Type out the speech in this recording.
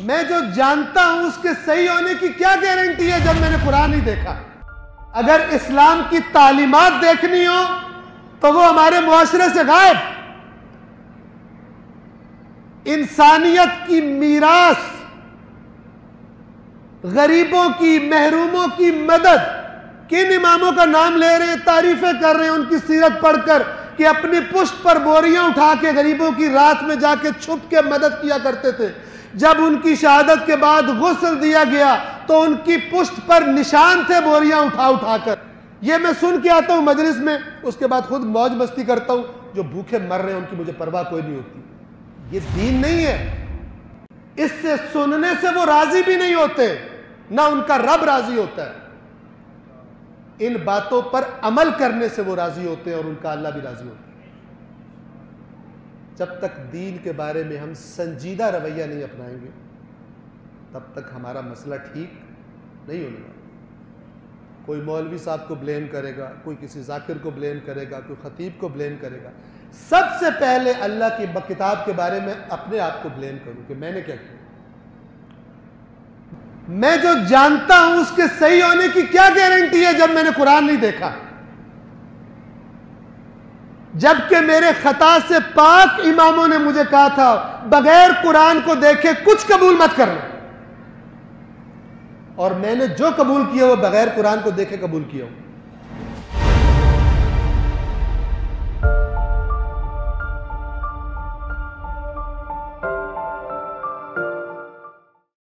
मैं जो जानता हूं उसके सही होने की क्या गारंटी है जब मैंने कुरान ही देखा। अगर इस्लाम की तालीमात देखनी हो तो वो हमारे मुआशरे से गायब। इंसानियत की मीरास, गरीबों की, महरूमों की मदद, किन इमामों का नाम ले रहे हैं, तारीफें कर रहे हैं उनकी सीरत पढ़कर कि अपनी पुश्त पर बोरियां उठा के गरीबों की रात में जाके छुप के मदद किया करते थे। जब उनकी शहादत के बाद गुस्ल दिया गया तो उनकी पुश्त पर निशान थे बोरियां उठा उठाकर। ये मैं सुन के आता हूं मजलिस में, उसके बाद खुद मौज मस्ती करता हूं। जो भूखे मर रहे हैं उनकी मुझे परवाह कोई नहीं होती। ये दीन नहीं है। इससे सुनने से वो राजी भी नहीं होते, ना उनका रब राजी होता है। इन बातों पर अमल करने से वो राजी होते हैं और उनका अल्लाह भी राजी होता है। जब तक दीन के बारे में हम संजीदा रवैया नहीं अपनाएंगे तब तक हमारा मसला ठीक नहीं होने वाला। कोई मौलवी साहब को ब्लेम करेगा, कोई किसी जाकिर को ब्लेम करेगा, कोई खतीब को ब्लेम करेगा। सबसे पहले अल्लाह की किताब के बारे में अपने आप को ब्लेम करूं कि मैंने क्या किया। मैं जो जानता हूं उसके सही होने की क्या गारंटी है जब मैंने कुरान नहीं देखा। जबकि मेरे खता से पाक इमामों ने मुझे कहा था बगैर कुरान को देखे कुछ कबूल मत करना, और मैंने जो कबूल किया वो बगैर कुरान को देखे कबूल किया हूं।